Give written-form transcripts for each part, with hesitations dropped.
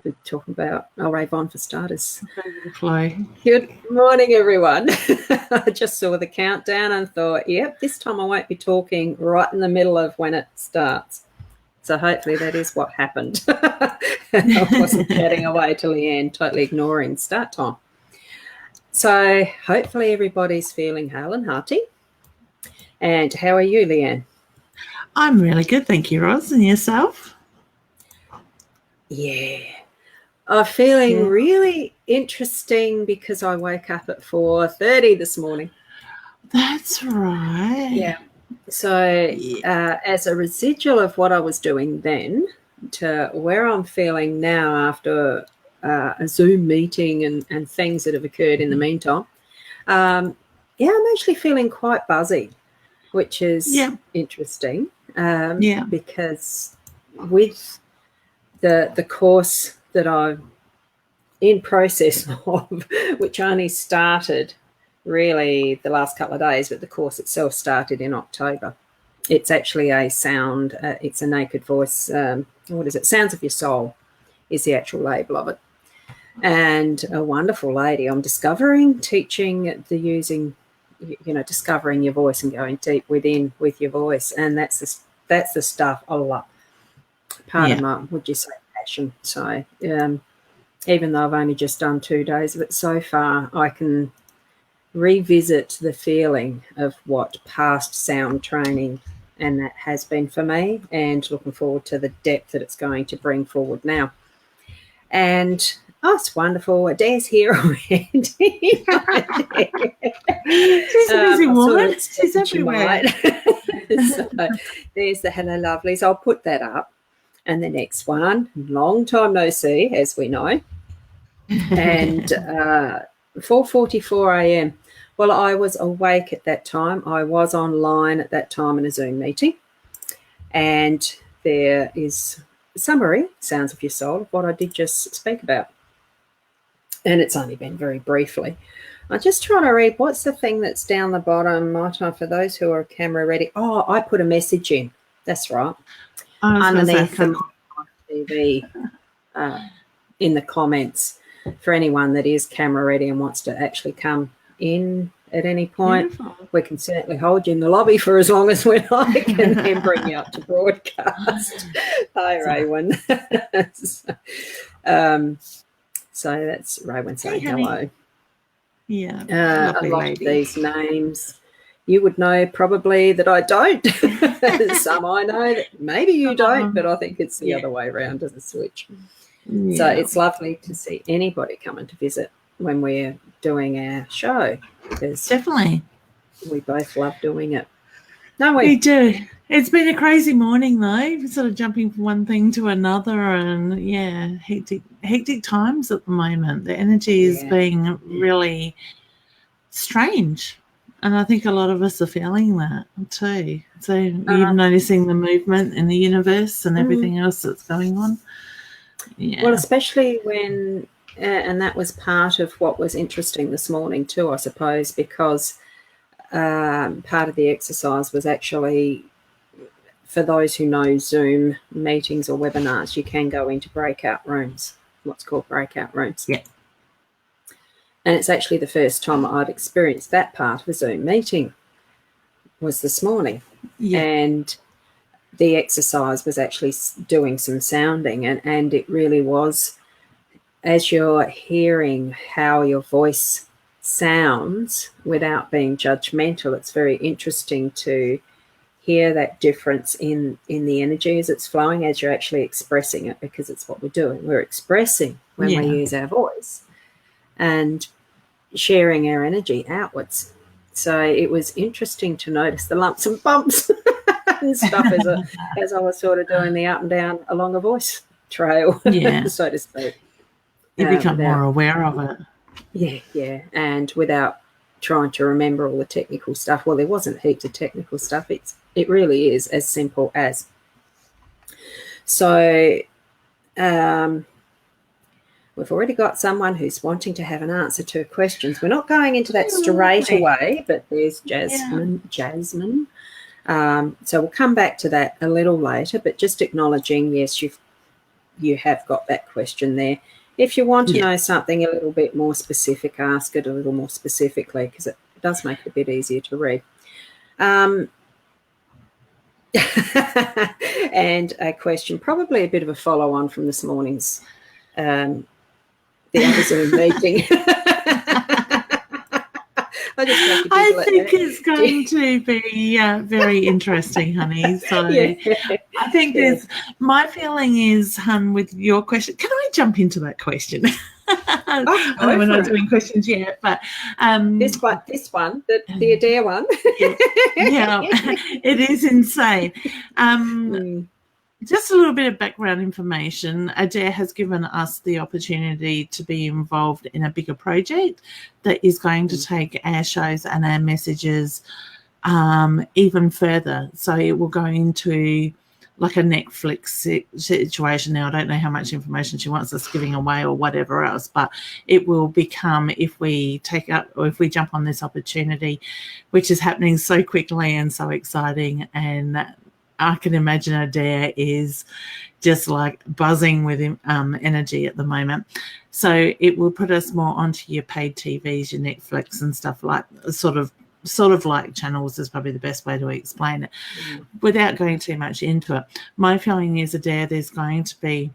be talking about Ray Vaughan for starters. Fly. Good morning, everyone. I just saw the countdown and thought, yep, this time I won't be talking right in the middle of when it starts. So hopefully that is what happened. I wasn't chatting away to Leanne, totally ignoring start time. So hopefully everybody's feeling hale and hearty. And how are you, Leanne? I'm really good, thank you, Roz. And yourself? Yeah. I'm feeling really interesting because I woke up at 4:30 this morning. That's right. Yeah. So as a residual of what I was doing then to where I'm feeling now after a Zoom meeting and things that have occurred in the meantime, I'm actually feeling quite buzzy, which is interesting because with the course that I'm in process of, which only started really the last couple of days, but the course itself started in October. It's actually a sound, it's a naked voice, what is it? Sounds of Your Soul is the actual label of it. And a wonderful lady I'm discovering, teaching the using, discovering your voice and going deep within with your voice. And that's the stuff I love. Part of my, would you say, passion. So even though I've only just done 2 days of it so far, I can revisit the feeling of what past sound training and that has been for me, and looking forward to the depth that it's going to bring forward now. And it's wonderful. Adair's here already. She's a busy woman. She's everywhere. So there's the hello lovelies. I'll put that up. And the next one, long time no see, as we know. And 4:44 a.m. Well, I was awake at that time. I was online at that time in a Zoom meeting. And there is a summary, Sounds of Your Soul, of what I did just speak about. And it's only been very briefly. I'm just trying to read what's the thing that's down the bottom, Marta, for those who are camera ready. Oh, I put a message in. That's right. Underneath the TV in the comments for anyone that is camera ready and wants to actually come in at any point. Beautiful. We can certainly hold you in the lobby for as long as we like and then bring you up to broadcast. Hi, Raywin. So that's Raywin saying hello. Yeah. A lot of these names you would know probably that I don't. Some I know that maybe you don't, but I think it's the other way around as a switch. Yeah. So it's lovely to see anybody coming to visit when we're doing our show, because definitely we both love doing it. Don't we? We do. It's been a crazy morning though, sort of jumping from one thing to another, and hectic times at the moment. The energy is being really strange. And I think a lot of us are feeling that too. So you're noticing the movement in the universe and everything else that's going on. Yeah. Well, especially when, and that was part of what was interesting this morning too, I suppose, because part of the exercise was actually, for those who know Zoom meetings or webinars, you can go into breakout rooms, what's called breakout rooms. Yeah. And it's actually the first time I'd experienced that part of a Zoom meeting was this morning. Yeah. And the exercise was actually doing some sounding, and it really was, as you're hearing how your voice sounds without being judgmental, it's very interesting to hear that difference in the energy as it's flowing, as you're actually expressing it, because it's what we're doing. We're expressing when we use our voice and sharing our energy outwards. So it was interesting to notice the lumps and bumps and stuff as I was sort of doing the up and down along a voice trail, so to speak. You become more aware of it. Yeah. And without trying to remember all the technical stuff. Well, there wasn't heaps of technical stuff. It really is as simple as. So we've already got someone who's wanting to have an answer to questions. We're not going into that straight away, but there's Jasmine. So we'll come back to that a little later, but just acknowledging, yes, you've you have got that question there. If you want to Yeah. know something a little bit more specific, ask it a little more specifically, because it does make it a bit easier to read. And a question, probably a bit of a follow-on from this morning's the other Zoom meeting. I think it's going to be very interesting, honey. So yeah. I think there's my feeling is, hun, with your question. Can I jump into that question? I know we're not doing questions yet, but this one, the Adair one. yeah, it is insane. Just a little bit of background information. Adair has given us the opportunity to be involved in a bigger project that is going to take our shows and our messages even further. So it will go into like a Netflix situation. Now, I don't know how much information she wants us giving away or whatever else, but it will become, if we take up or if we jump on this opportunity, which is happening so quickly and so exciting, and I can imagine Adair is just like buzzing with energy at the moment. So it will put us more onto your paid TVs, your Netflix and stuff like sort of like channels is probably the best way to explain it without going too much into it. My feeling is, Adair, there's going to be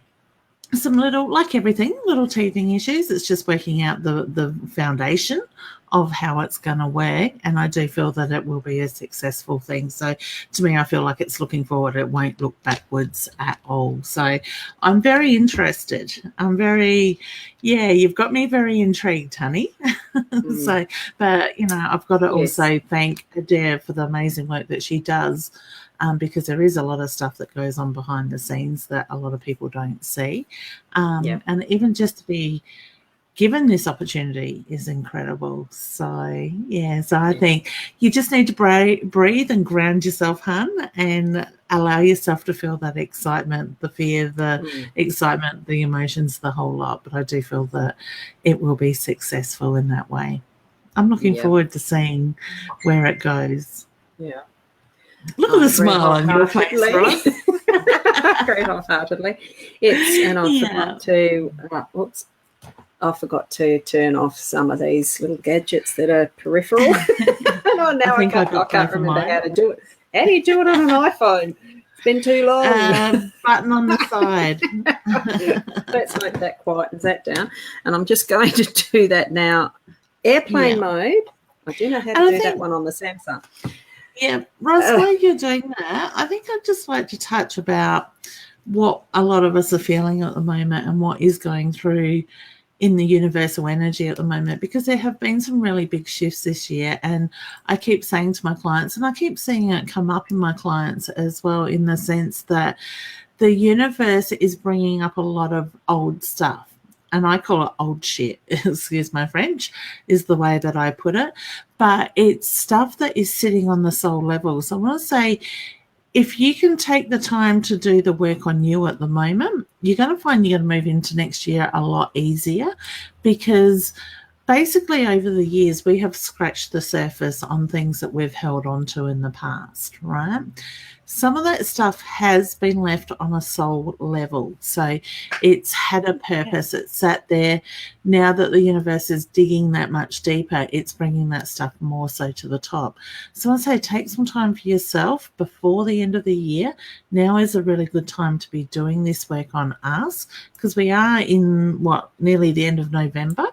some little, like everything, little teething issues. It's just working out the foundation of how it's going to work, and I do feel that it will be a successful thing. So to me, I feel like it's looking forward. It won't look backwards at all. So I'm very interested. You've got me very intrigued, honey. So, but I've got to also thank Adair for the amazing work that she does. Because there is a lot of stuff that goes on behind the scenes that a lot of people don't see. And even just to be given this opportunity is incredible. So I think you just need to breathe and ground yourself, hun, and allow yourself to feel that excitement, the fear, the excitement, the emotions, the whole lot. But I do feel that it will be successful in that way. I'm looking forward to seeing where it goes. Yeah. Look at the smile on your face, right? Very wholeheartedly. I forgot to turn off some of these little gadgets that are peripheral. I can't remember how to do it. How do you do it on an iPhone? It's been too long. Button on the side. Let's make that quieten that down. And I'm just going to do that now. Airplane mode. I do know how to do that one on the Samsung. Yeah, Ross, while you're doing that, I think I'd just like to touch about what a lot of us are feeling at the moment and what is going through in the universal energy at the moment, because there have been some really big shifts this year. And I keep saying to my clients, and I keep seeing it come up in my clients as well, in the sense that the universe is bringing up a lot of old stuff. And I call it old shit, excuse my French, is the way that I put it. But it's stuff that is sitting on the soul level. So I want to say, if you can take the time to do the work on you at the moment, you're going to find you're going to move into next year a lot easier, because basically over the years we have scratched the surface on things that we've held on to in the past, right? Some of that stuff has been left on a soul level. So it's had a purpose. It's sat there. Now that the universe is digging that much deeper, it's bringing that stuff more so to the top. So I'd say take some time for yourself before the end of the year. Now is a really good time to be doing this work on us, because we are in nearly the end of November.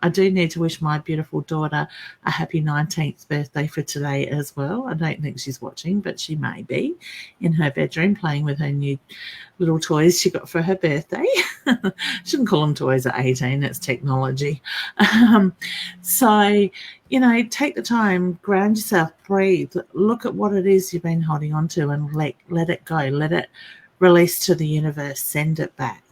I do need to wish my beautiful daughter a happy 19th birthday for today as well. I don't think she's watching, but she may be in her bedroom playing with her new little toys she got for her birthday. Shouldn't call them toys at 18. It's technology. So, take the time, ground yourself, breathe, look at what it is you've been holding on to, and let it go. Let it release to the universe. Send it back.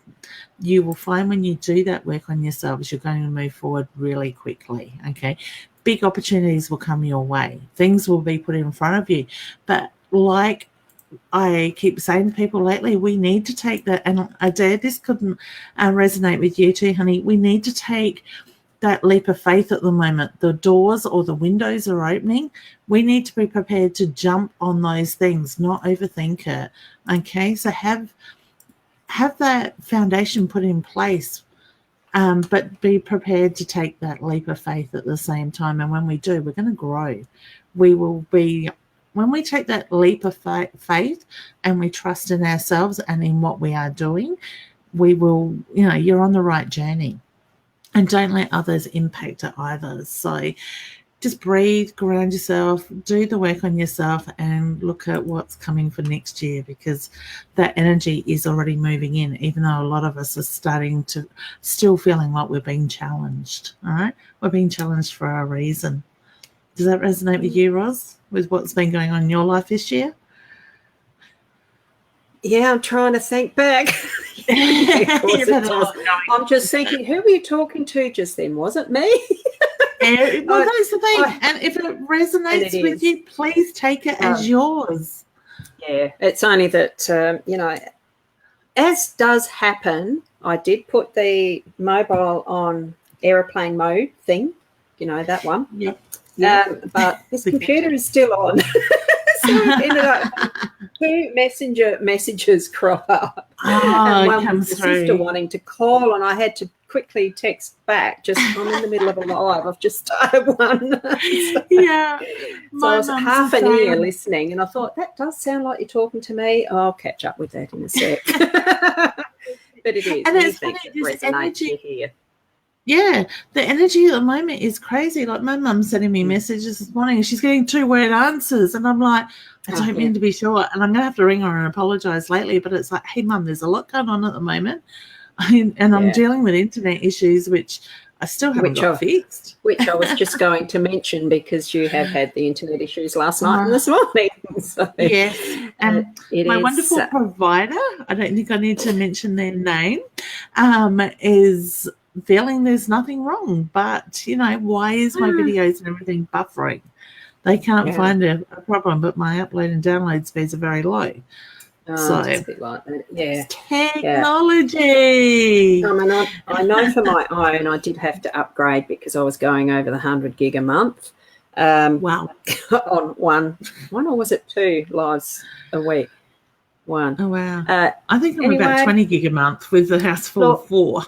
You will find when you do that work on yourselves, you're going to move forward really quickly, okay? Big opportunities will come your way. Things will be put in front of you. But like I keep saying to people lately, we need to take that, and Adair, this couldn't resonate with you too, honey. We need to take that leap of faith at the moment. The doors or the windows are opening. We need to be prepared to jump on those things, not overthink it, okay? So have have that foundation put in place, but be prepared to take that leap of faith at the same time. And when we do, we're going to grow. We will be, when we take that leap of faith and we trust in ourselves and in what we are doing, we will, you're on the right journey. And don't let others impact it either. So just breathe, ground yourself, do the work on yourself, and look at what's coming for next year, because that energy is already moving in, even though a lot of us are starting to still feeling like we're being challenged. All right? We're being challenged for a reason. Does that resonate with you, Roz, with what's been going on in your life this year? Yeah, I'm trying to think back. I'm just thinking, who were you talking to just then? Was it me? Well, that's the thing. And if it resonates with you, please take it as yours. Yeah, it's only that, as does happen, I did put the mobile on aeroplane mode thing, that one. Yep. But this computer is still on. So it ended up 2 messenger messages crop up. And one was the sister wanting to call, and I had to quickly text back. I'm in the middle of a live. I've just started one. So I was half an ear listening, and I thought, that does sound like you're talking to me. I'll catch up with that in a sec. But it is. And it's funny, this energy here. Yeah, the energy at the moment is crazy. Like, my mum's sending me messages this morning, and she's getting 2-word answers, and I'm like, I don't mean to be short, and I'm going to have to ring her and apologise lately, but it's like, hey, Mum, there's a lot going on at the moment, and I'm dealing with internet issues, which I still haven't got fixed. Which I was just going to mention, because you have had the internet issues last night and this morning. So, yes, and my wonderful provider, I don't think I need to mention their name, is feeling there's nothing wrong, but why is my videos and everything buffering? They can't find a problem, but my upload and download speeds are very low. So it's a bit like that. Yeah, technology. I know for my own, I did have to upgrade because I was going over the 100 gig a month. Wow. On one or was it 2 lives a week? One. Oh wow. I think I'm about 20 gig a month with the house full of 4.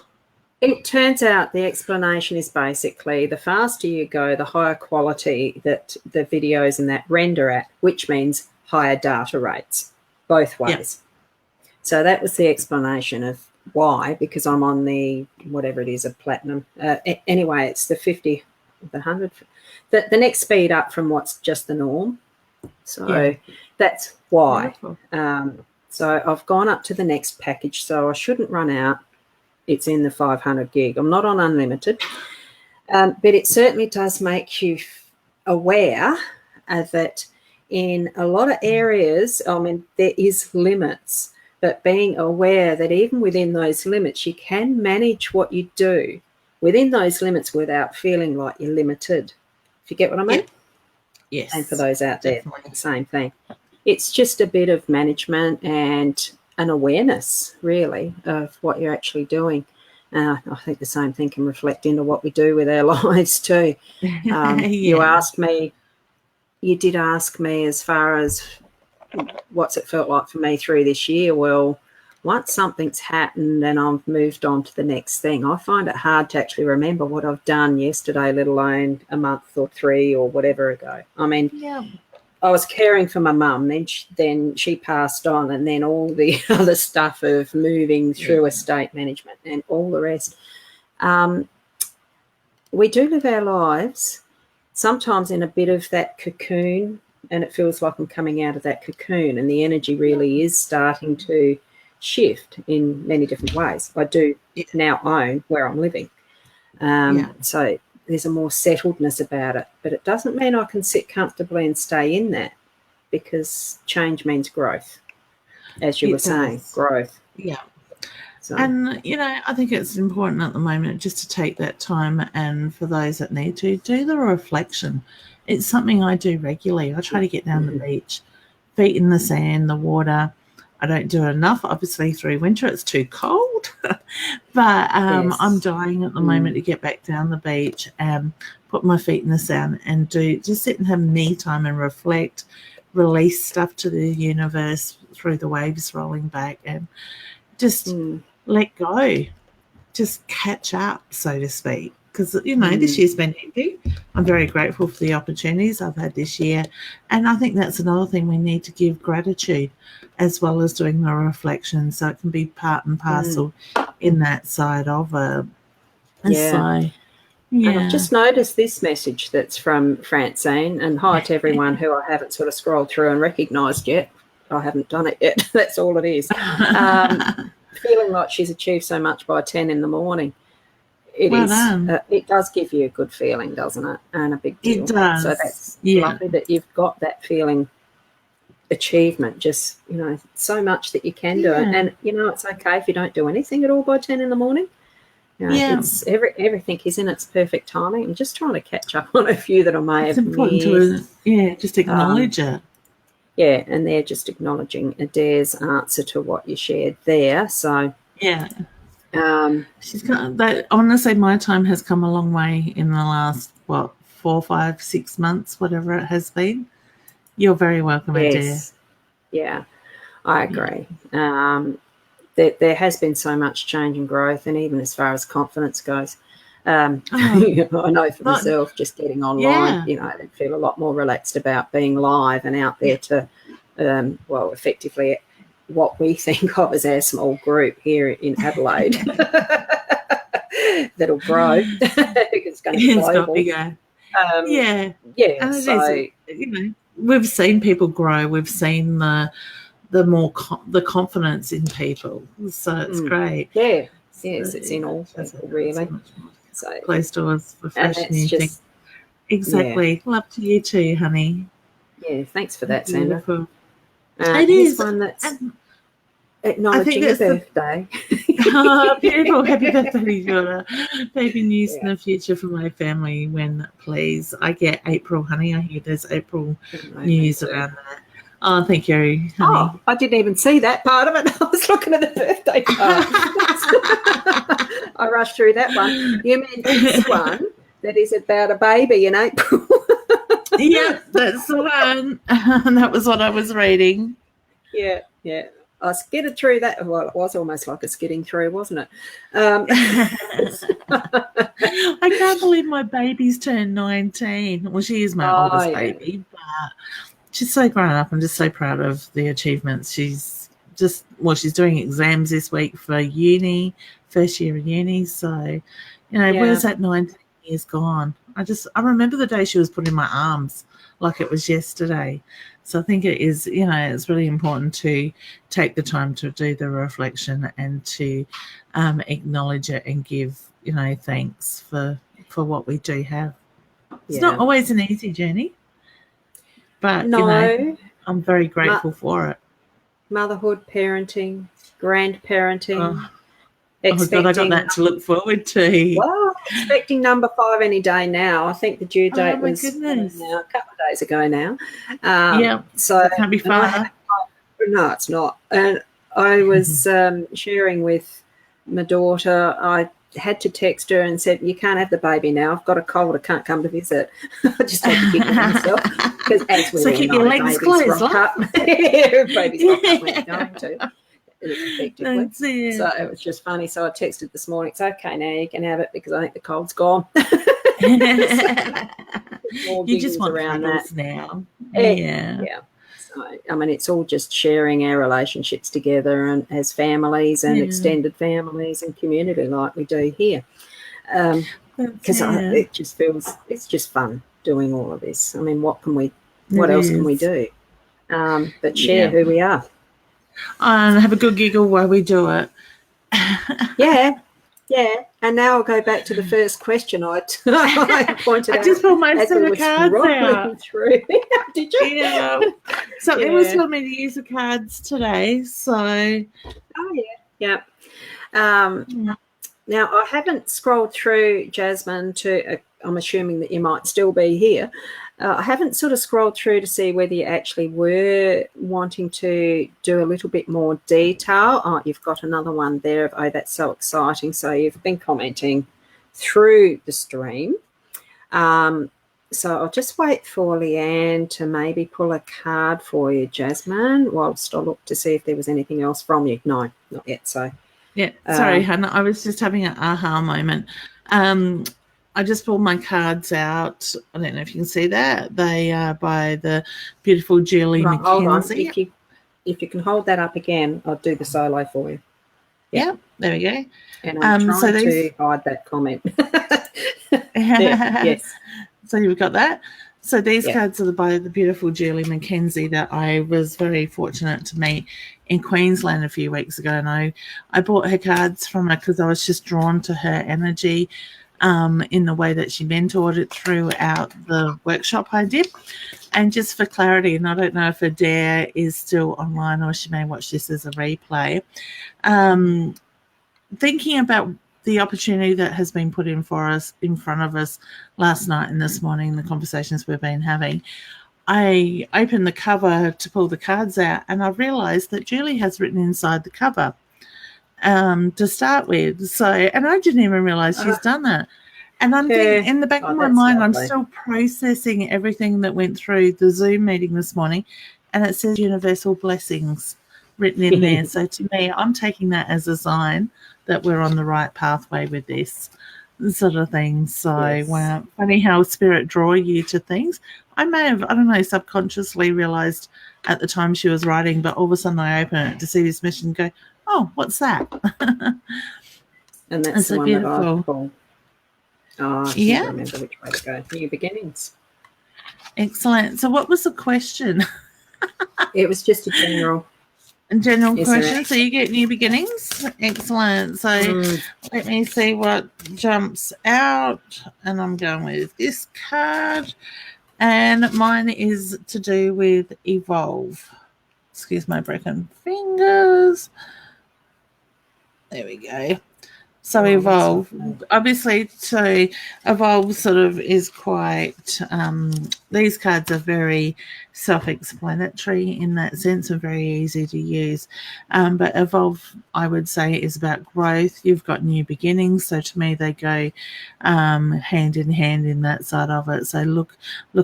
It turns out the explanation is basically the faster you go, the higher quality that the videos and that render at, which means higher data rates, both ways. Yep. So that was the explanation of why, because I'm on the, whatever it is, a platinum. Anyway, it's the 50, the 100, the next speed up from what's just the norm. So that's why. So I've gone up to the next package, so I shouldn't run out. It's in the 500 gig. I'm not on unlimited, but it certainly does make you aware that in a lot of areas, there is limits, but being aware that even within those limits, you can manage what you do within those limits without feeling like you're limited. If you get what I mean? Yes. And for those out there, same thing. It's just a bit of management and an awareness, really, of what you're actually doing. I think the same thing can reflect into what we do with our lives too. You did ask me as far as what's it felt like for me through this year. Well, once something's happened and I've moved on to the next thing, I find it hard to actually remember what I've done yesterday, let alone a month or 3 or whatever ago. I was caring for my mum, then she passed on, and then all the other stuff of moving through estate management and all the rest. We do live our lives sometimes in a bit of that cocoon, and it feels like I'm coming out of that cocoon, and the energy really is starting to shift in many different ways. I do now own where I'm living. So there's a more settledness about it, but it doesn't mean I can sit comfortably and stay in that, because change means growth, as you were saying, growth. Yeah. So. And, I think it's important at the moment just to take that time, and for those that need to, do the reflection. It's something I do regularly. I try to get down the beach, feet in the sand, the water. I don't do it enough. Obviously, through winter, it's too cold. But I'm dying at the moment to get back down the beach and put my feet in the sand and just sit and have me time and reflect, release stuff to the universe through the waves rolling back, and just let go, just catch up, so to speak. Because, you know, this year's been hectic. I'm very grateful for the opportunities I've had this year. And I think that's another thing, we need to give gratitude as well as doing the reflection, so it can be part and parcel in that side of it. And so, and I've just noticed this message that's from Francine, and hi to everyone who I haven't sort of scrolled through and recognised yet. I haven't done it yet. That's all it is. Feeling like she's achieved so much by 10 in the morning. It does give you a good feeling, doesn't it? And a big deal. It does. So that's lovely that you've got that feeling, achievement, just, you know, so much that you can do it. And, you know, it's okay if you don't do anything at all by 10 in the morning. You know, it's everything is in its perfect timing. I'm just trying to catch up on a few that I may have missed. To just acknowledge it. Yeah, and they're just acknowledging Adair's answer to what you shared there. So she's got that. I want to say my time has come a long way in the last 4, 5, 6 months, whatever it has been. You're very welcome, Adair. Yeah, I agree. There has been so much change and growth, and even as far as confidence goes. I know for myself, just getting online, you know, I feel a lot more relaxed about being live and out there to, effectively what we think of as our small group here in Adelaide that'll grow. It's going to be global. And so, you know, we've seen people grow. We've seen the confidence in people. So it's great. Yeah. Yes, it's in all people, really. So close doors for fresh new things. Exactly. Love to you too, honey. Yeah, thanks for that, Sandra. It is one that's acknowledging your birthday. Beautiful. Happy birthday, Jordan. Baby news in the future for my family when, please. I get April, honey. I hear there's April news around that. Oh, thank you, honey. Oh, I didn't even see that part of it. I was looking at the birthday card. I rushed through that one. You meant this one that is about a baby in April. Yeah, that's the one. That was what I was reading. Yeah. I skidded through that. Well, it was almost like a skidding through, wasn't it? I can't believe my baby's turned 19. Well, she is my oldest baby, but she's so grown up. I'm just so proud of the achievements. She's doing exams this week for uni, first year of uni. So, you know, where's that 19 years gone? I remember the day she was put in my arms like it was yesterday. So I think it is, you know, it's really important to take the time to do the reflection and to acknowledge it and give, you know, thanks for what we do have. It's not always an easy journey, but, you know, I'm very grateful for it. Motherhood, parenting, grandparenting. Oh, God, I got that to look forward to. Well, expecting number 5 any day now. I think the due date was a couple of days ago now. So it can't be far. No, it's not. And I was sharing with my daughter. I had to text her and said, "You can't have the baby now. I've got a cold. I can't come to visit." I just had to keep it myself because as we all keep know, your legs closed, rock up. Baby's rock up when you're going to. Effectively. So it was just funny. So I texted this morning, "It's okay now, you can have it because I think the cold's gone." You just want around that now. Yeah. So I mean, it's all just sharing our relationships together and as families and extended families and community like we do here. Because it just feels it's just fun doing all of this. I mean, what else can we do? But share who we are. And have a good giggle while we do it. Yeah. And now I'll go back to the first question I pointed out. I just pulled my set of cards out. Did you? Yeah. Something was telling me to use the cards today. So. Oh, yeah. Now, I haven't scrolled through, Jasmine, I'm assuming that you might still be here. I haven't sort of scrolled through to see whether you actually were wanting to do a little bit more detail. Oh, you've got another one there of, that's so exciting. So you've been commenting through the stream. So I'll just wait for Leanne to maybe pull a card for you, Jasmine, whilst I look to see if there was anything else from you. No, not yet. So Yeah, sorry, Hannah. I was just having an aha moment. I just pulled my cards out. I don't know if you can see that. They are by the beautiful Julie right, hold on. Mackenzie. If you can hold that up again, I'll do the solo for you. Yeah, there we go. And I'm trying to hide that comment. Yes. So you've got that. So these cards are by the beautiful Julie Mackenzie that I was very fortunate to meet in Queensland a few weeks ago. And I bought her cards from her because I was just drawn to her energy in the way that she mentored it throughout the workshop I did. And just for clarity, and I don't know if Adair is still online or she may watch this as a replay, thinking about the opportunity that has been put in front of us last night and this morning, the conversations we've been having, I opened the cover to pull the cards out, and I realised that Julie has written inside the cover to start with. So, and I didn't even realise she's done that. And I'm thinking, in the back of my mind, lovely. I'm still processing everything that went through the Zoom meeting this morning, and it says universal blessings written in there. So to me, I'm taking that as a sign that we're on the right pathway with this sort of thing. So wow, funny how spirit draw you to things. I may have, I don't know, subconsciously realised at the time she was writing, but all of a sudden I open it to see this mission and go, oh, what's that? And that's the one beautiful. That I've pulled. Oh, I can't remember which way to go. New beginnings. Excellent. So what was the question? It was just a general question. So you get new beginnings. Excellent. So let me see what jumps out. And I'm going with this card. And mine is to do with evolve. Excuse my broken fingers. There we go. So evolve, obviously, so evolve sort of is quite, these cards are very self-explanatory in that sense and very easy to use. But evolve, I would say, is about growth. You've got new beginnings. So to me, they go hand in hand in that side of it. So look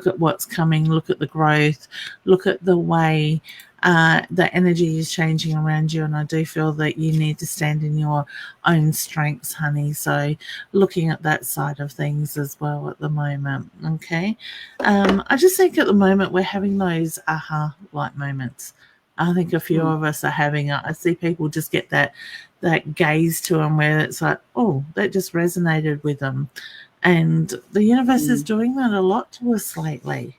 at what's coming, look at the growth, look at the way the energy is changing around you, and I do feel that you need to stand in your own strengths, honey. So looking at that side of things as well at the moment. Okay. I just think at the moment we're having those aha like moments. I think a few of us are having it. I see people just get that gaze to them where it's like, oh, that just resonated with them. And the universe is doing that a lot to us lately.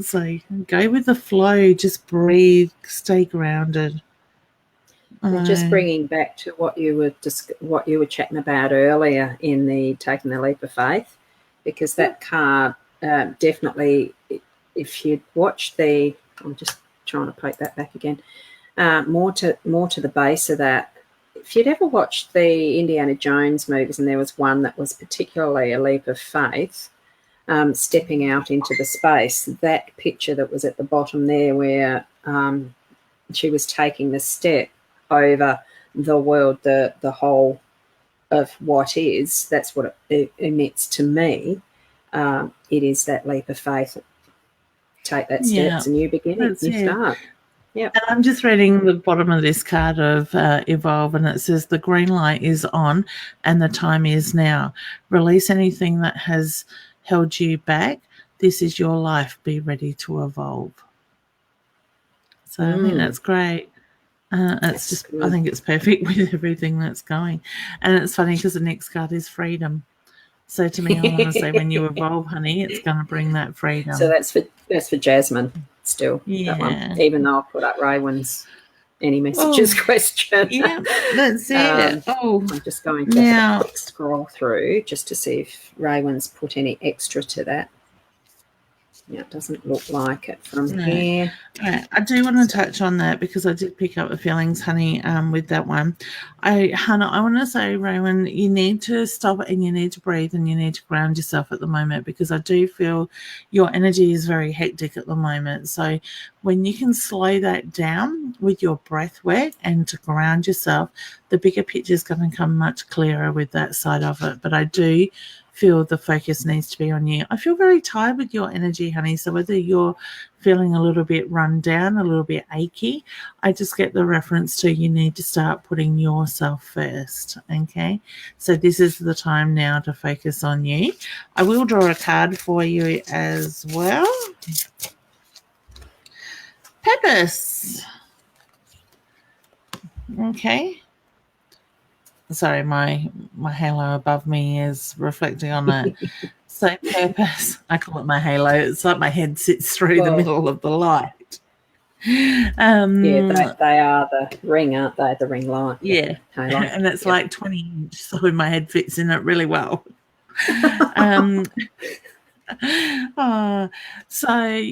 So go with the flow, just breathe, stay grounded. Well, just bringing back to what you were chatting about earlier in the taking the leap of faith, because that card definitely, if you'd watched I'm just trying to poke that back again, more to the base of that. If you'd ever watched the Indiana Jones movies, and there was one that was particularly a leap of faith, stepping out into the space, that picture that was at the bottom there where she was taking the step over the world, the whole of what is, that's what it emits to me. It is that leap of faith. Take that step, it's a new beginning, you start. Yeah. And I'm just reading the bottom of this card of Evolve, and it says the green light is on and the time is now. Release anything that has held you back. This is your life. Be ready to evolve. So I think that's great. It's just good. I think it's perfect with everything that's going. And it's funny because the next card is freedom. So to me, I want to say when you evolve, honey, it's going to bring that freedom. So that's for Jasmine still. That one. Even though I put up Raywin's any messages question. Yeah, that's it. I'm just going to have a quick scroll through just to see if Raywin's put any extra to that. Yeah, it doesn't look like it from here. Right. I do want to touch on that because I did pick up the feelings, honey, with that one. Hannah, I want to say, Raywin, you need to stop and you need to breathe and you need to ground yourself at the moment, because I do feel your energy is very hectic at the moment. So when you can slow that down with your breath work and to ground yourself, the bigger picture is going to come much clearer with that side of it. But I do feel the focus needs to be on you. I feel very tired with your energy, honey. So whether you're feeling a little bit run down, a little bit achy, I just get the reference to you need to start putting yourself first. Okay. So this is the time now to focus on you. I will draw a card for you as well. Purpose. Okay. Sorry, my halo above me is reflecting on that. So purpose, I call it my halo. It's like my head sits through the middle of the light. Yeah, they are the ring, aren't they? The ring light. Yeah, and it's like 20 inch, so my head fits in it really well. So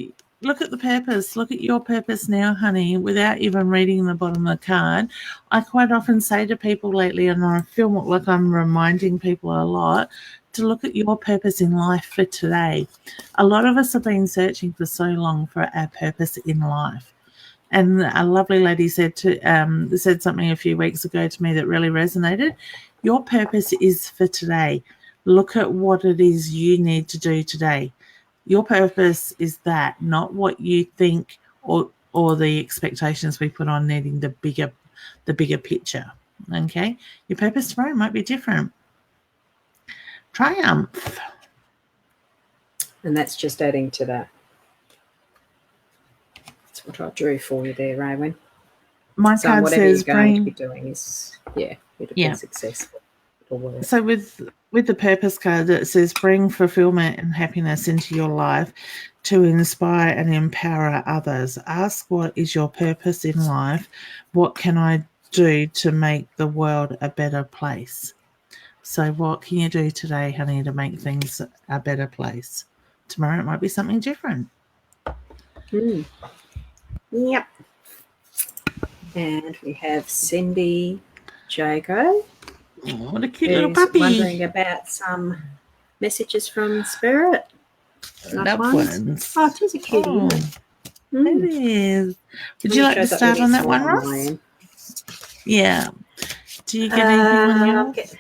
look at the purpose. Look at your purpose now, honey, without even reading the bottom of the card. I quite often say to people lately, and I feel like I'm reminding people a lot, to look at your purpose in life for today. A lot of us have been searching for so long for our purpose in life. And a lovely lady said something a few weeks ago to me that really resonated. Your purpose is for today. Look at what it is you need to do today. Your purpose is that, not what you think or the expectations we put on needing the bigger picture. Okay? Your purpose tomorrow might be different. Triumph. And that's just adding to that. That's what I drew for you there, Raywin. My card whatever says you're going to be doing is, it'll be successful. So with the purpose card, it says bring fulfillment and happiness into your life to inspire and empower others. Ask what is your purpose in life? What can I do to make the world a better place? So what can you do today, honey, to make things a better place? Tomorrow it might be something different. Yep. And we have Cindy Jago. Oh, what a cute little puppy. Wondering about some messages from Spirit. Loved ones. Oh, it is a cutie. It is. Would you like to start on that one, Ross? Yeah. Do you get anything on yours?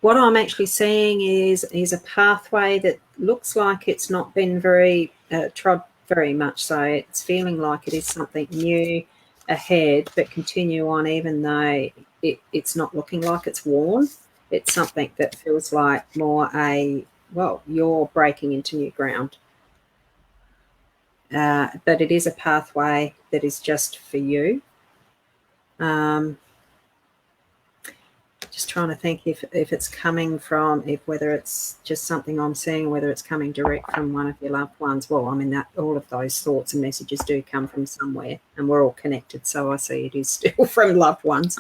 What I'm actually seeing is a pathway that looks like it's not been very trod very much. So it's feeling like it is something new ahead, but continue on even though it's not looking like it's worn. It's something that feels like more you're breaking into new ground. But it is a pathway that is just for you. Just trying to think if it's coming from, whether it's just something I'm seeing, whether it's coming direct from one of your loved ones. Well, I mean, that all of those thoughts and messages do come from somewhere, and we're all connected. So I see it is still from loved ones.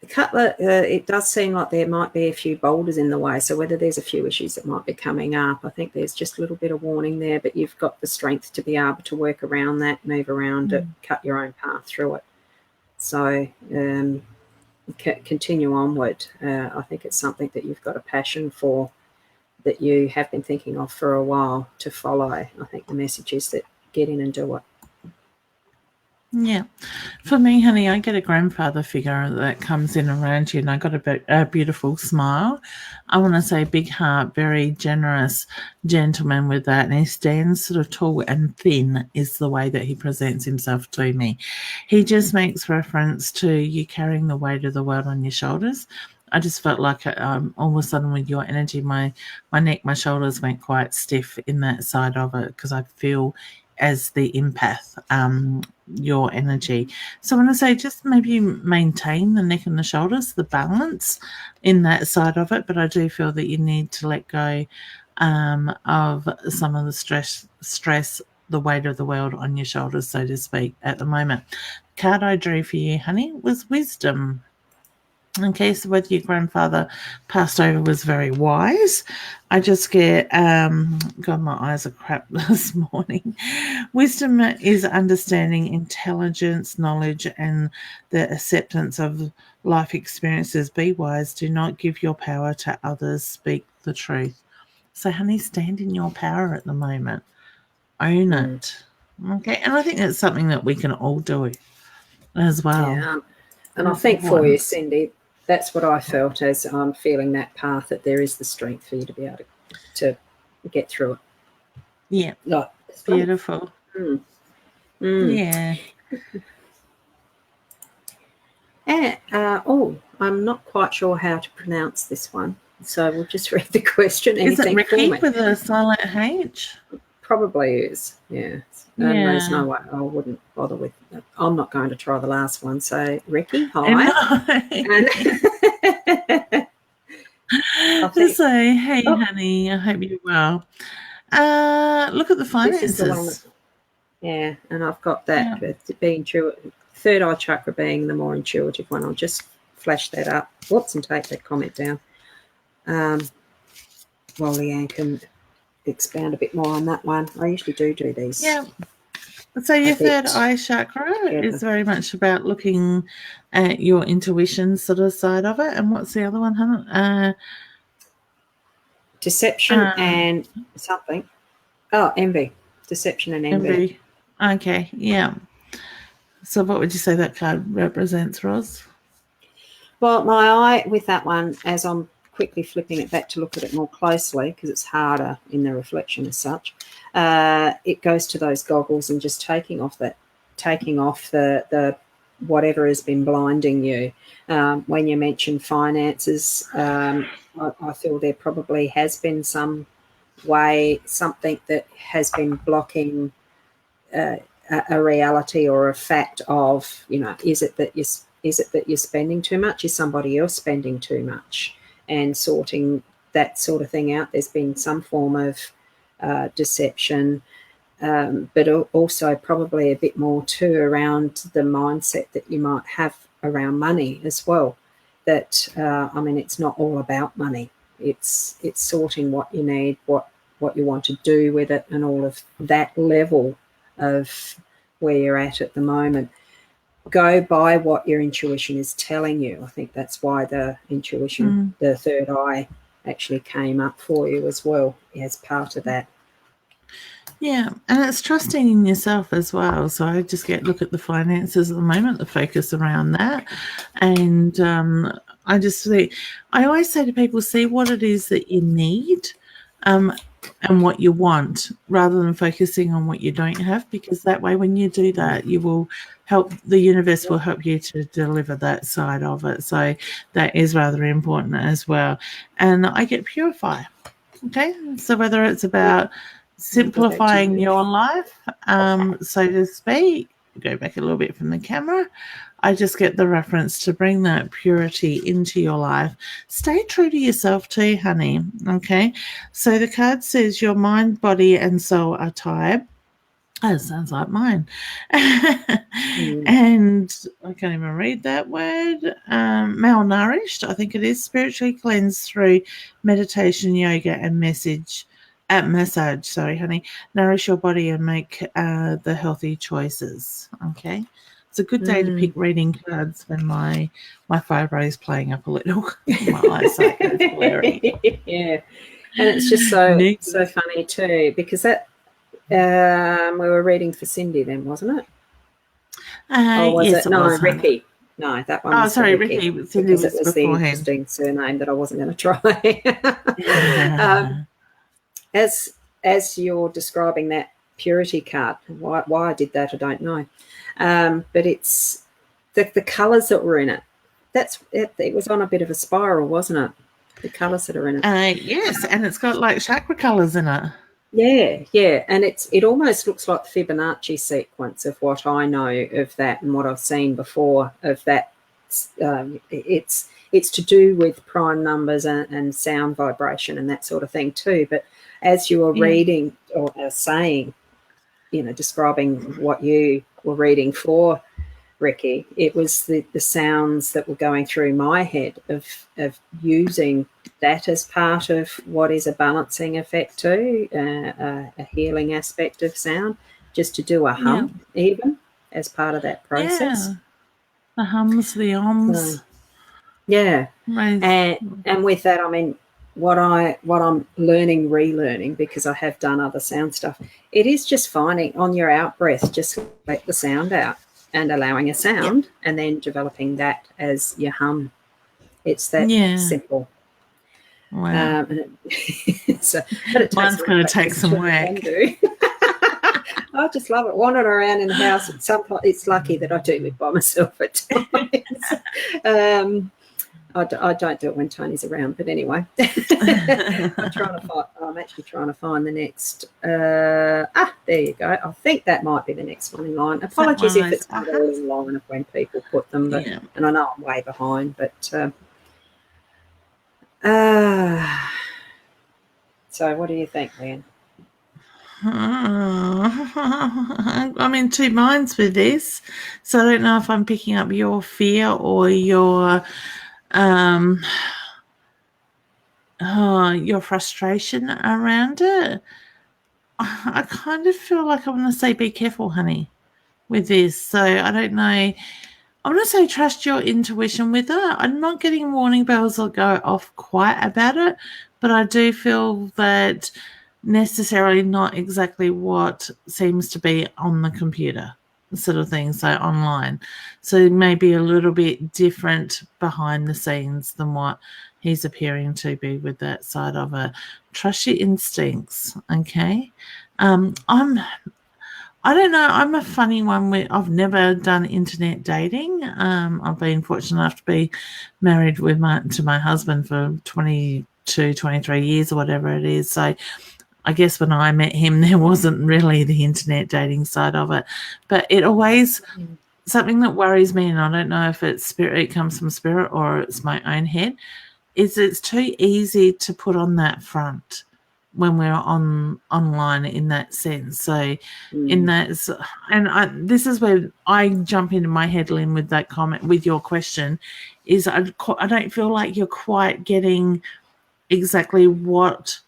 It does seem like there might be a few boulders in the way. So whether there's a few issues that might be coming up, I think there's just a little bit of warning there, but you've got the strength to be able to work around that, move around it, cut your own path through it. So continue onward. I think it's something that you've got a passion for, that you have been thinking of for a while to follow. I think the message is that get in and do it. Yeah. For me, honey, I get a grandfather figure that comes in around you, and I got a beautiful smile. I want to say big heart, very generous gentleman with that, and he stands sort of tall and thin is the way that he presents himself to me. He just makes reference to you carrying the weight of the world on your shoulders. I just felt like all of a sudden with your energy, my neck, my shoulders went quite stiff in that side of it, because I feel as the empath, your energy. So I want to say just maybe maintain the neck and the shoulders, the balance in that side of it. But I do feel that you need to let go of some of the stress, the weight of the world on your shoulders, so to speak, at the moment. Card I drew for you, honey, was wisdom. Okay, so whether your grandfather passed over was very wise. I just get, God, my eyes are crap this morning. Wisdom is understanding, intelligence, knowledge, and the acceptance of life experiences. Be wise. Do not give your power to others. Speak the truth. So, honey, stand in your power at the moment. Own it. Okay, and I think that's something that we can all do as well. Yeah. And I think for you, Cindy, that's what I felt as I'm feeling that path, that there is the strength for you to be able to get through it. Yeah. Like, beautiful. Yeah. And, I'm not quite sure how to pronounce this one, so we'll just read the question. Is it Anything for Ricky me? with a silent H? Probably is, yeah. Yeah. And there's no way I wouldn't bother with it. I'm not going to try the last one. So, Ricky, hi. So, hey, honey, I hope you're well. Look at the finances. Yeah, and I've got that being true. Third eye chakra being the more intuitive one. I'll just flash that up. Whoops, and take that comment down. While Leanne can expand a bit more on that one. I usually do these. Yeah. So your third eye chakra is very much about looking at your intuition sort of side of it. And what's the other one, Hannah? Deception and something. Oh, envy. Deception and envy. Okay, yeah. So what would you say that card represents, Roz? Well, my eye with that one, as I'm quickly flipping it back to look at it more closely, because it's harder in the reflection as such, it goes to those goggles and just taking off the whatever has been blinding you. When you mention finances, I feel there probably has been something that has been blocking a reality or a fact of, is it that you're spending too much? Is somebody else spending too much? And sorting that sort of thing out. There's been some form of deception, but also probably a bit more too around the mindset that you might have around money as well. That it's not all about money. It's sorting what you need, what you want to do with it, and all of that level of where you're at the moment. Go by what your intuition is telling you. I think that's why the intuition, the third eye, actually came up for you as well as part of that. Yeah, and it's trusting in yourself as well. So I just look at the finances at the moment, the focus around that. And I always say to people, see what it is that you need and what you want, rather than focusing on what you don't have, because that way when you do that, the universe will help you to deliver that side of it. So that is rather important as well. And I get purify. Okay, so whether it's about simplifying your life, so to speak, go back a little bit from the camera, I just get the reference to bring that purity into your life. Stay true to yourself too, honey. Okay, so the card says your mind, body, and soul are tired. That sounds like mine. And I can't even read that word. Malnourished, I think it is. Spiritually cleansed through meditation, yoga, and massage. Sorry, honey. Nourish your body and make the healthy choices. Okay. It's a good day to pick reading cards when my fibro is playing up a little. My eyesight is blurry. Yeah. And it's just so funny too, because that we were reading for Cindy then, wasn't it? Or was yes, it? No, Ricky. No, that one was sorry, Ricky. Cindy because it was beforehand. The interesting surname that I wasn't going to try. As you're describing that purity card, why I did that, I don't know. But it's the colours that were in it. It was on a bit of a spiral, wasn't it? The colours that are in it. Yes, and it's got like chakra colours in it. Yeah, and it almost looks like the Fibonacci sequence of what I know of that and what I've seen before of that. It's to do with prime numbers and sound vibration and that sort of thing too. But as you were reading or saying, describing what you were reading for Ricky, it was the sounds that were going through my head of using that as part of what is a balancing effect too, a healing aspect of sound, just to do a hum even as part of that process. Yeah. The hums, the ohms. And with that, what I'm learning, relearning, because I have done other sound stuff, it is just finding on your out breath, just let the sound out and allowing a sound and then developing that as your hum. It's that simple. Wow. So, but it mine's going to take some work. I just love it. Wandering around in the house. Sometimes it's lucky that I do live by myself at times. I don't do it when Tony's around, but anyway, I'm actually trying to find the next. There you go. I think that might be the next one in line. Apologies if it's not all in line of when people put them, but and I know I'm way behind, but so what do you think, Leanne? I'm in two minds with this, so I don't know if I'm picking up your fear or your frustration around it. I kind of feel like I want to say be careful, honey, with this. So I don't know. I want to say trust your intuition with it. I'm not getting warning bells that go off quite about it, but I do feel that necessarily not exactly what seems to be on the computer sort of thing, so online. So maybe a little bit different behind the scenes than what he's appearing to be with that side of it. Trust your instincts, okay? I don't know. I'm a funny one. I've never done internet dating. I've been fortunate enough to be married to my husband for 22, 23 years or whatever it is. So I guess when I met him, there wasn't really the internet dating side of it. But it always, something that worries me, and I don't know if it's spirit, it comes from spirit or it's my own head, is it's too easy to put on that front when we're online in that sense. So in that, and this is where I jump into my head, Lynn, with that comment, with your question, is I don't feel like you're quite getting exactly what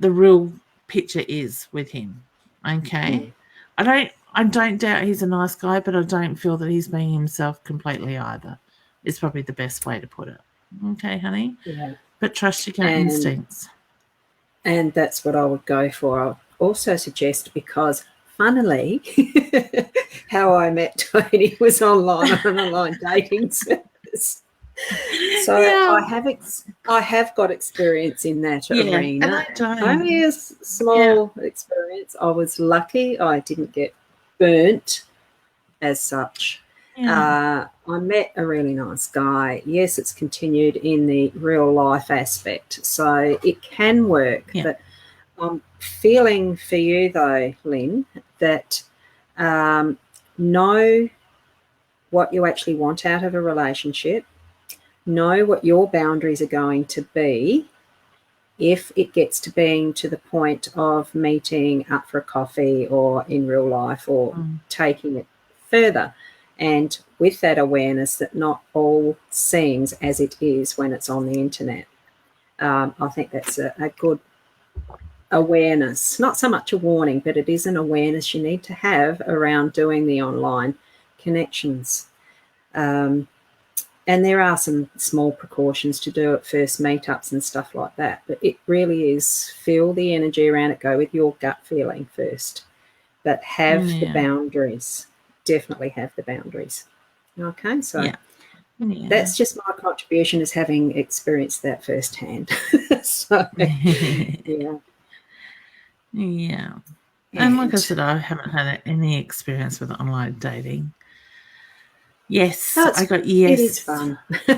the real picture is with him. Okay. I don't doubt he's a nice guy, but I don't feel that he's being himself completely either. It's probably the best way to put it. Okay, honey? Yeah. But trust your gut instincts. And that's what I would go for. I would also suggest, because funnily, how I met Tony was online on an online dating service. So I have got experience in that arena. Only a small experience. I was lucky. I didn't get burnt as such. I met a really nice guy. Yes, it's continued in the real life aspect, so it can work. But I'm feeling for you though, Lynn, that know what you actually want out of a relationship. Know what your boundaries are going to be if it gets to being to the point of meeting up for a coffee or in real life or taking it further. And with that awareness that not all seems as it is when it's on the internet. I think that's a good awareness. Not so much a warning, but it is an awareness you need to have around doing the online connections. And there are some small precautions to do at first meetups and stuff like that. But it really is feel the energy around it, go with your gut feeling first. But have the boundaries. Definitely have the boundaries. Okay, so that's just my contribution, is having experienced that firsthand. So, yeah. And like I said, I haven't had any experience with online dating. Yes, I got yes. It is fun. Don't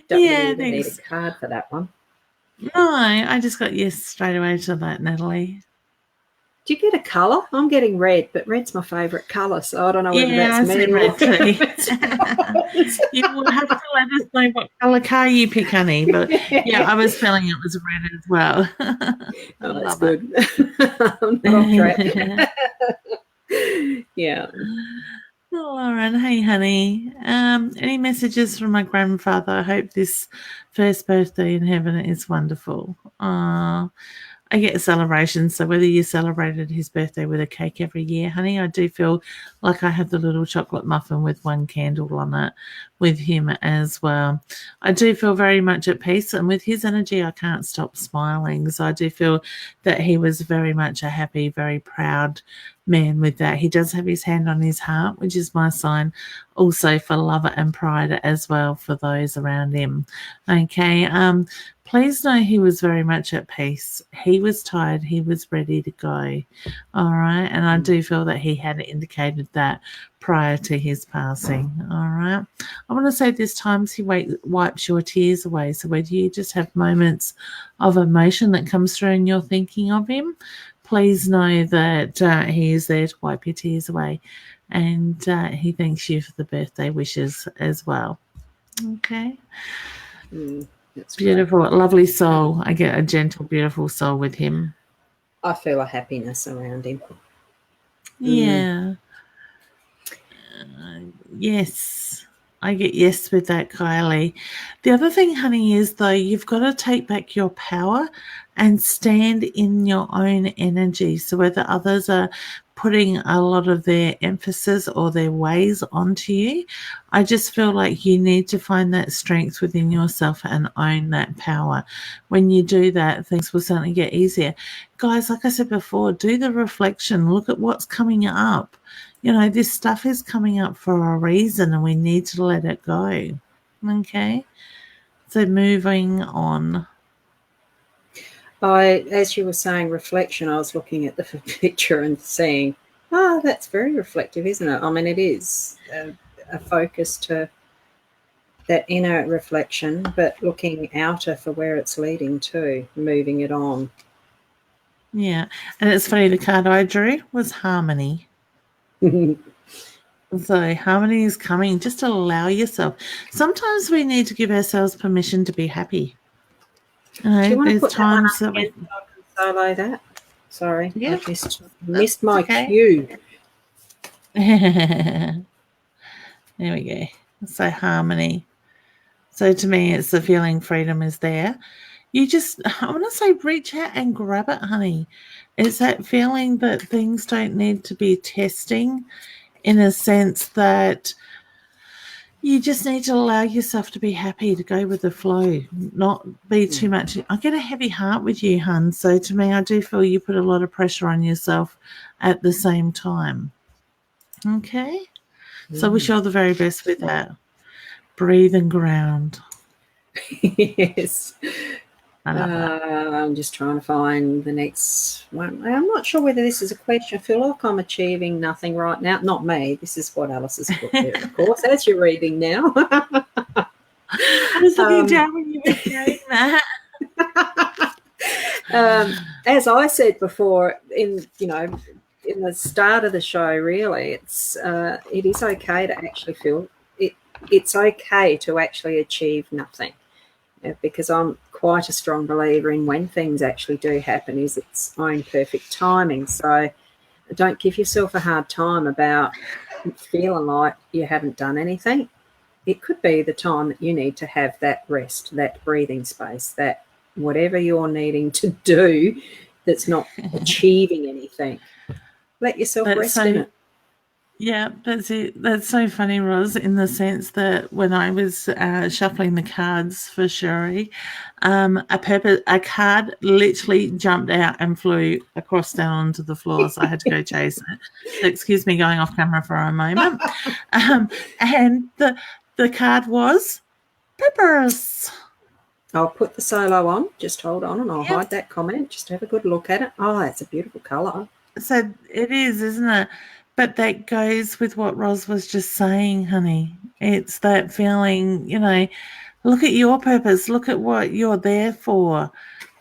really need a card for that one. No, I just got yes straight away to that, Natalie. Do you get a colour? I'm getting red, but red's my favourite colour, so I don't know whether that's me. Red too. You will have to let us know what colour car you pick, honey. But I was feeling it was red as well. Oh, that's good. I'm not off track. Yeah. All right. Hey, honey. Any messages from my grandfather? I hope this first birthday in heaven is wonderful. I get celebrations. So whether you celebrated his birthday with a cake every year, honey, I do feel like I have the little chocolate muffin with one candle on it with him as well. I do feel very much at peace. And with his energy, I can't stop smiling. So I do feel that he was very much a happy, very proud man with that. He does have his hand on his heart, which is my sign also for love and pride as well for those around him. Okay. Please know he was very much at peace. He was tired. He was ready to go. All right. And I do feel that he had indicated that prior to his passing. All right. I want to say there's times he wipes your tears away. So whether you just have moments of emotion that comes through and you're thinking of him, please know that he is there to wipe your tears away. And he thanks you for the birthday wishes as well. Okay. That's beautiful, great. Lovely soul. I get a gentle, beautiful soul with him. I feel a happiness around him. Yeah. Yes. I get yes with that, Kylie. The other thing, honey, is though you've got to take back your power and stand in your own energy. So whether others are putting a lot of their emphasis or their ways onto you, I just feel like you need to find that strength within yourself and own that power. When you do that, things will certainly get easier. Guys, like I said before, do the reflection. Look at what's coming up. You know, this stuff is coming up for a reason and we need to let it go. Okay? So moving on. As you were saying reflection, I was looking at the picture and seeing, that's very reflective, isn't it? I mean, it is a focus to that inner reflection, but looking outer for where it's leading to, moving it on. Yeah. And it's funny, the card I drew was harmony. So harmony is coming. Just allow yourself. Sometimes we need to give ourselves permission to be happy. Do you want to put times that we solo that? Sorry, yeah. I missed my cue. There we go. So harmony. So to me, it's the feeling freedom is there. You just, I want to say, reach out and grab it, honey. It's that feeling that things don't need to be testing, in a sense that you just need to allow yourself to be happy, to go with the flow, not be too much. I get a heavy heart with you, hun. So to me, I do feel you put a lot of pressure on yourself at the same time. Okay? So wish you all the very best with that. Breathe and ground. Yes. I'm just trying to find the next one. I'm not sure whether this is a question. I feel like I'm achieving nothing right now. Not me. This is what Alice has put there, of course, as you're reading now. I was looking down when you were saying that. As I said before, in the start of the show, really, it is okay to actually feel it. It's okay to actually achieve nothing. Because I'm quite a strong believer in when things actually do happen is its own perfect timing. So don't give yourself a hard time about feeling like you haven't done anything. It could be the time that you need to have that rest, that breathing space, that whatever you're needing to do that's not achieving anything. Let yourself rest in it. Yeah, that's it. That's so funny, Roz, in the sense that when I was shuffling the cards for Sherry, a card literally jumped out and flew across down onto the floor, so I had to go chase it. So excuse me going off camera for a moment. And the card was peppers. I'll put the solo on. Just hold on and I'll hide that comment. Just have a good look at it. Oh, it's a beautiful colour. So it is, isn't it? But that goes with what Roz was just saying, honey. It's that feeling, look at your purpose. Look at what you're there for.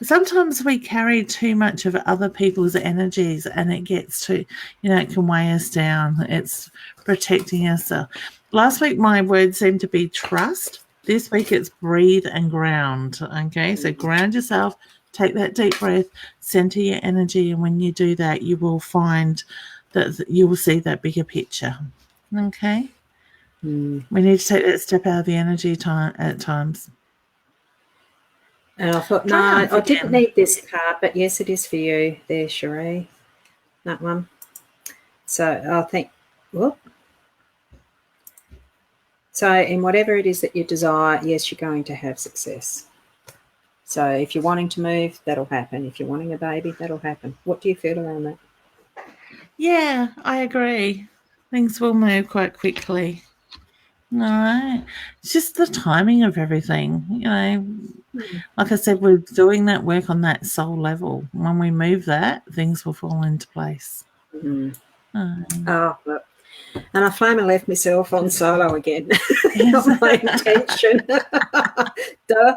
Sometimes we carry too much of other people's energies and it gets to, it can weigh us down. It's protecting us. Last week, my word seemed to be trust. This week, it's breathe and ground. Okay, so ground yourself. Take that deep breath. Center your energy. And when you do that, you will find that you will see that bigger picture. Okay? We need to take that step out of the energy at times. And I thought, no, Triumph I didn't again. need this card, but yes, it is for you there, Cherie. That one. So I think, whoop. So in whatever it is that you desire, yes, you're going to have success. So if you're wanting to move, that'll happen. If you're wanting a baby, that'll happen. What do you feel around that? Yeah, I agree. Things will move quite quickly. All right. It's just the timing of everything. Like I said, we're doing that work on that soul level. When we move that, things will fall into place. Mm. Oh, look. And I flame and left myself on solo again. Not my intention. Duh.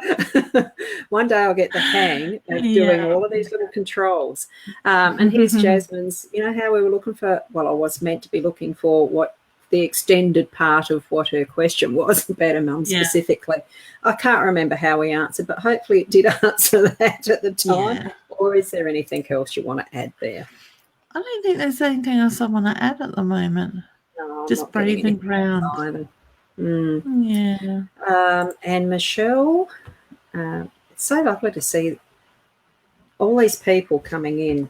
One day I'll get the hang of doing all of these little controls. And here's Jasmine's, you know how we were looking for, well, I was meant to be looking for what the extended part of what her question was about her mum specifically. I can't remember how we answered, but hopefully it did answer that at the time. Yeah. Or is there anything else you want to add there? I don't think there's anything else I want to add at the moment. No, just breathing ground. Yeah. And Michelle, it's so lovely to see all these people coming in.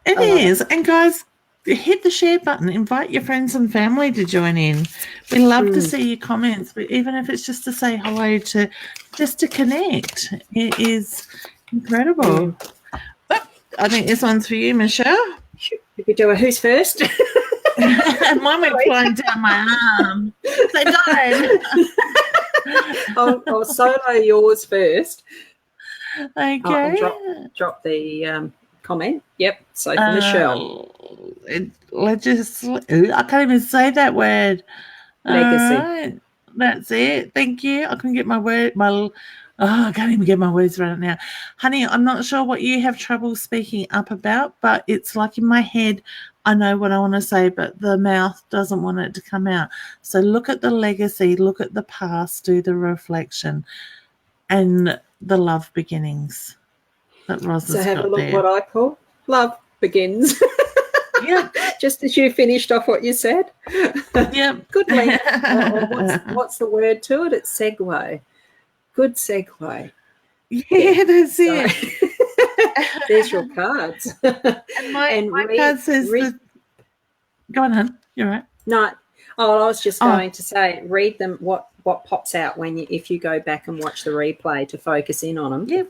It is. And guys, hit the share button. Invite your friends and family to join in. We love to see your comments, but even if it's just to say hello, just to connect. It is incredible. But I think this one's for you, Michelle. You could do a who's first. Mine went flying down my arm. So don't. I'll solo yours first. Okay. I'll drop the comment. Yep. So for Michelle. I can't even say that word. Legacy. Right. That's it. Thank you. I couldn't get I can't even get my words right now. Honey, I'm not sure what you have trouble speaking up about, but it's like in my head, I know what I want to say, but the mouth doesn't want it to come out. So look at the legacy, look at the past, do the reflection, and the love beginnings that Roz has got there. So have a look what I call love begins. Yeah. Just as you finished off what you said. Yeah. Good link. What's the word to it? It's segue. Good segue. Yeah, that's it. There's your cards. And my card says go on, hon. You're right. No. Oh, I was just going to say, read them. What pops out if you go back and watch the replay to focus in on them. Yep.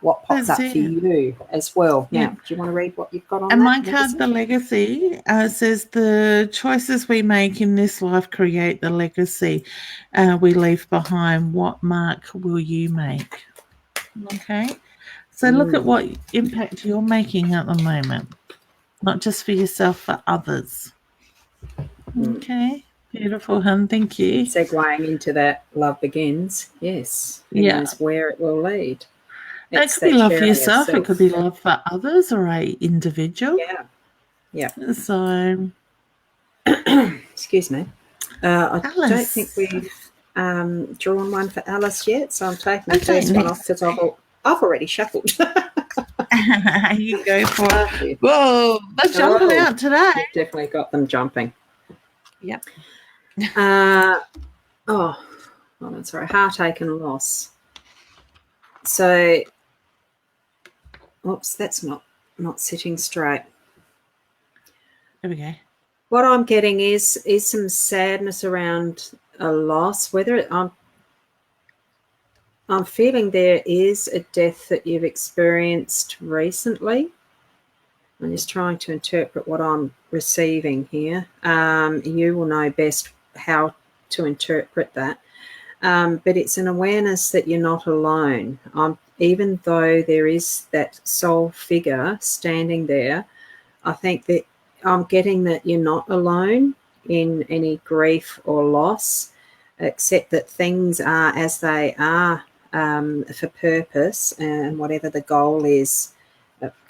What pops up for you as well. Now, do you want to read what you've got on and that? My card, the legacy, says the choices we make in this life create the legacy we leave behind. What mark will you make? Okay. So look at what impact you're making at the moment, not just for yourself, for others. Okay. Beautiful, hun. Thank you. Segueing into that love begins. Yes. Who knows where it will lead. It could be love for yourself. It could be love for others or a individual. Yeah. Yeah. So, excuse me. I don't think we've drawn one for Alice yet, so I'm taking the first one off because I've already shuffled. You go for it. Whoa, they're jumping out today. You've definitely got them jumping. Yep. Sorry. Heartache and loss. So, oops, that's not sitting straight. There we go. What I'm getting is some sadness around a loss. Whether I'm feeling there is a death that you've experienced recently. I'm just trying to interpret what I'm receiving here. You will know best how to interpret that. But it's an awareness that you're not alone. Even though there is that soul figure standing there, I think that I'm getting that you're not alone in any grief or loss, except that things are as they are for purpose, and whatever the goal is.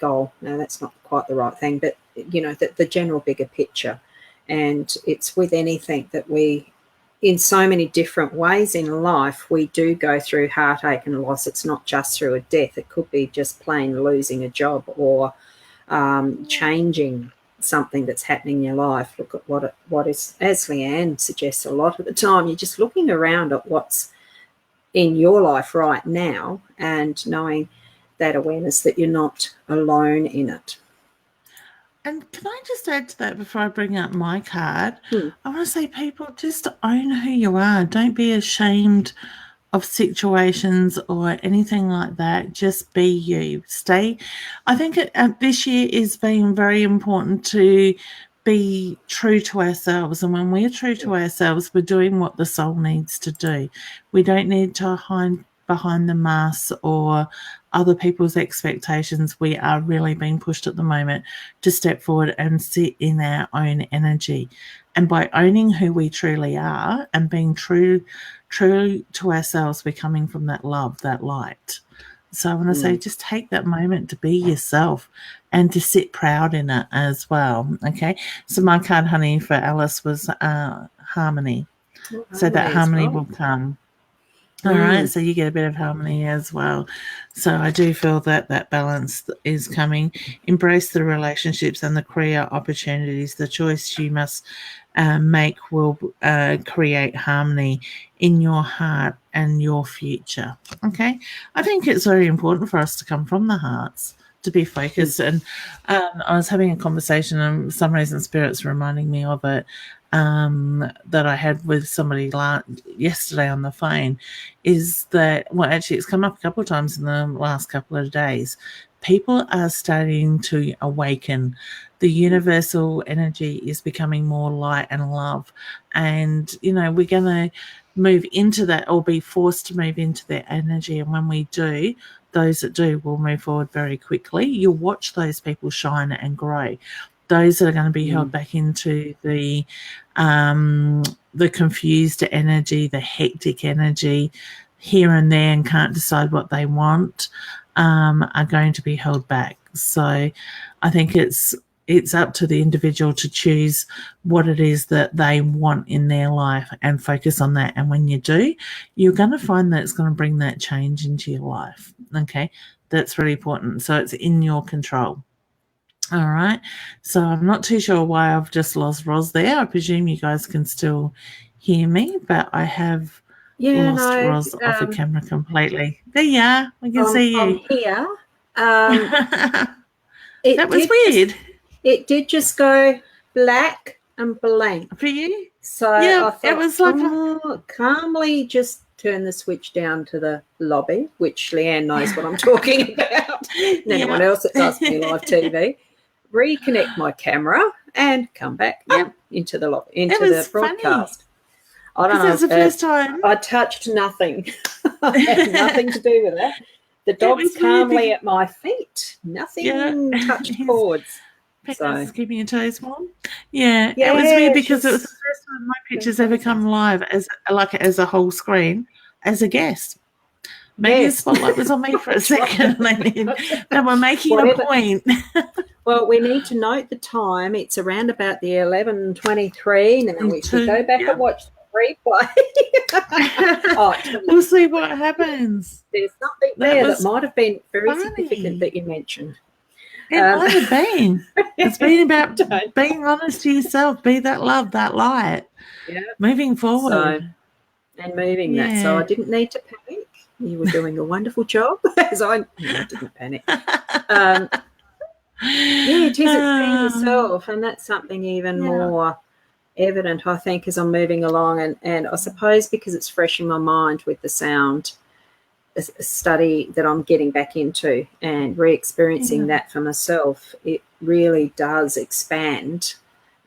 No, that's not quite the right thing, but, the general bigger picture. And it's with anything that we, in so many different ways in life, we do go through heartache and loss. It's not just through a death. It could be just plain losing a job or changing something that's happening in your life. Look at what is, as Leanne suggests a lot of the time, you're just looking around at what's in your life right now, and knowing that awareness that you're not alone in it. And can I just add to that before I bring up my card? Hmm. I want to say, people, just own who you are. Don't be ashamed of situations or anything like that. Just be you. Stay. I think this year is being very important to be true to ourselves. And when we're true to ourselves, we're doing what the soul needs to do. We don't need to hide behind the mask or other people's expectations. We are really being pushed at the moment to step forward and sit in our own energy. And by owning who we truly are and being true to ourselves, we're coming from that love, that light. So I want to say, just take that moment to be yourself and to sit proud in it as well. Okay. So my card, honey, for Alice was harmony. So that harmony will come. All right, so you get a bit of harmony as well. So I do feel that that balance is coming. Embrace the relationships and the career opportunities. The choice you must make will create harmony in your heart and your future. Okay, I think it's very important for us to come from the hearts, to be focused. And I was having a conversation, and for some reason Spirit's reminding me of it, that I had with somebody yesterday on the phone, is that, well, actually it's come up a couple of times in the last couple of days. People are starting to awaken. The universal energy is becoming more light and love. And, we're going to move into that, or be forced to move into that energy. And when we do, those that do will move forward very quickly. You'll watch those people shine and grow. Those that are going to be held back into the confused energy, the hectic energy here and there, and can't decide what they want, are going to be held back. So I think it's up to the individual to choose what it is that they want in their life and focus on that. And when you do, you're going to find that it's going to bring that change into your life. Okay, that's really important. So it's in your control. All right. So I'm not too sure why I've just lost Roz there. I presume you guys can still hear me, but I have lost Roz off the camera completely. There you are. I can see you. I'm here. That was weird. It did just go black and blank. For you? So yeah, I thought, it was like calmly just turn the switch down to the lobby, which Leanne knows what I'm talking about, and anyone else that does me live TV. Reconnect my camera and come back into the lobby, into the broadcast. Funny. I don't know. That's the first time. I touched nothing. I had nothing to do with that. The dog's calmly at my feet. Nothing touched cords. So keeping your toes warm. Yeah, it was weird because it was the first time my pictures ever come live as a whole screen as a guest. Maybe the spotlight was on me for a second. They were making a point. Well, we need to note the time. It's around about the 11:23. Now we should go back and watch the replay. We'll see what happens. There's something there that might have been very significant that you mentioned. It might have been. It's been about being honest to yourself. Be that love, that light. Yeah. Moving forward. And moving that. So I didn't need to panic. You were doing a wonderful job. As I didn't panic. It is. It's being yourself. And that's something even more evident, I think, as I'm moving along. And I suppose because it's fresh in my mind with the sound study that I'm getting back into and re-experiencing that for myself, it really does expand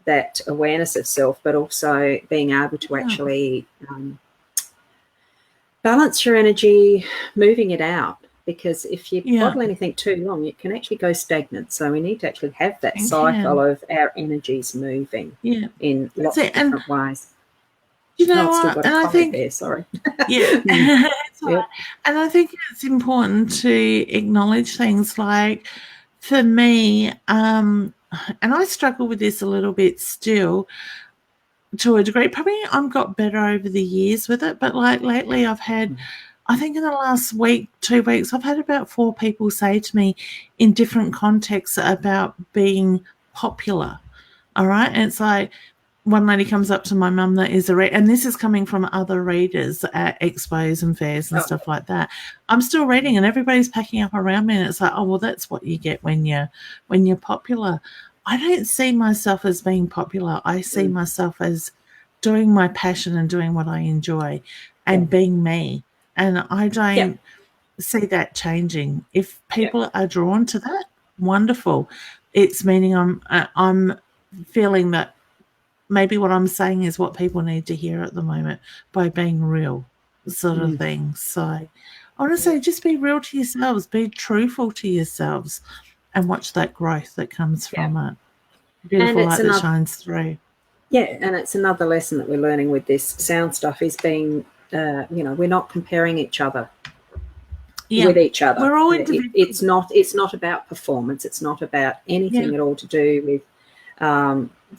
that awareness of self, but also being able to actually balance your energy, moving it out, because if you bottle anything too long, it can actually go stagnant. So we need to actually have that cycle of our energies moving in lots of different ways. You know what? And I think sorry. And I think it's important to acknowledge things like, for me, and I struggle with this a little bit still to a degree. Probably I've got better over the years with it, but like lately I've had, I think in the last week, 2 weeks, I've had about 4 people say to me in different contexts about being popular. All right. And it's like, one lady comes up to my mum that is and this is coming from other readers at expos and fairs and stuff like that. I'm still reading and everybody's packing up around me, and it's like, oh, well, that's what you get when you're popular. I don't see myself as being popular. I see myself as doing my passion and doing what I enjoy and being me. And I don't see that changing. If people are drawn to that, wonderful. It's meaning I'm feeling that maybe what I'm saying is what people need to hear at the moment by being real, sort of thing. So I want to say, just be real to yourselves, be truthful to yourselves, and watch that growth that comes from it. Beautiful light that shines through. Yeah, and it's another lesson that we're learning with this sound stuff is being, we're not comparing each other with each other. We're all it's not about performance. It's not about anything at all to do with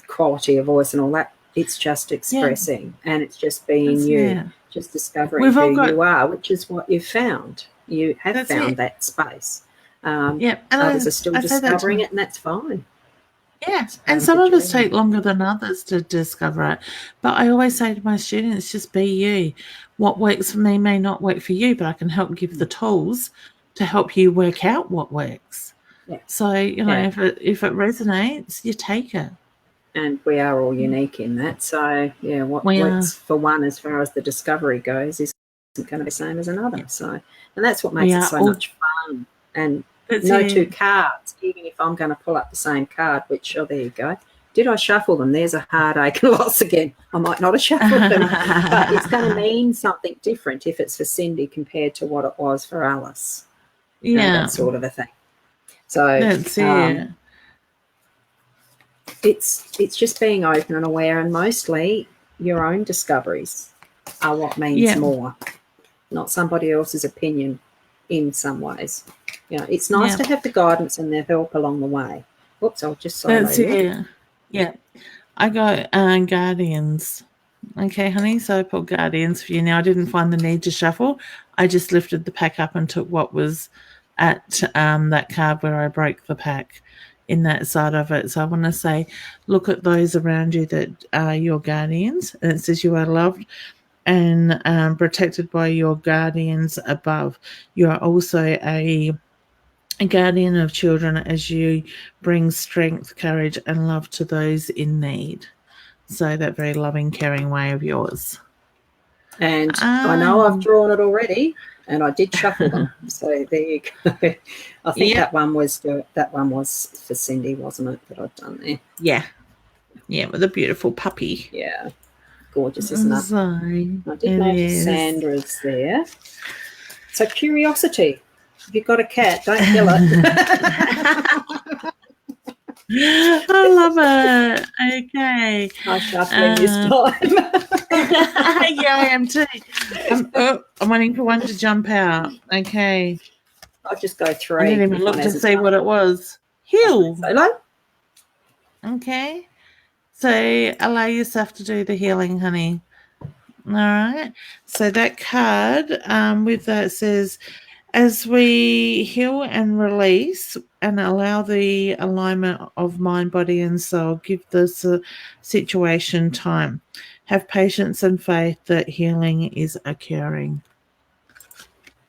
quality of voice and all that. It's just expressing and it's just being just discovering who you are, which is what you've found. You have found that space. And others are still discovering it, and that's fine. Yes, and some of us take longer than others to discover it. But I always say to my students, just be you. What works for me may not work for you, but I can help give the tools to help you work out what works. Yeah. So, if it resonates, you take it. And we are all unique in that. So, what works for one as far as the discovery goes isn't going to be the same as another. So, and that's what makes it so much fun. And two cards, even if I'm going to pull up the same card, which, there you go. Did I shuffle them? There's a heartache loss again. I might not have shuffled them, but it's going to mean something different if it's for Cindy compared to what it was for Alice. Yeah. That sort of a thing. So that's it. It's just being open and aware, and mostly your own discoveries are what means more, not somebody else's opinion in some ways. It's nice to have the guidance and the help along the way. Oops, I'll just say that's it. Yeah. I got Guardians. Okay, honey, so I put Guardians for you. Now, I didn't find the need to shuffle. I just lifted the pack up and took what was at that card where I broke the pack in that side of it. So I want to say, look at those around you that are your guardians. And it says you are loved and protected by your guardians above. You are also a guardian of children as you bring strength, courage, and love to those in need. So that very loving, caring way of yours. And I know I've drawn it already, and I did shuffle them. So there you go. I think that one was for Cindy, wasn't it, that I've done there? Yeah. Yeah, with a beautiful puppy. Yeah. Gorgeous, isn't it? I did notice Sandra's there. So curiosity. If you've got a cat, don't kill it. I love it. Okay. I'm shuffling this time. Yeah, I am too. I'm waiting for one to jump out. Okay. I'll just go through. I didn't even look to see what it was. Heal. Hello. Okay. So allow yourself to do the healing, honey. All right. So that card with that says, as we heal and release and allow the alignment of mind, body, and soul, give this situation time. Have patience and faith that healing is occurring.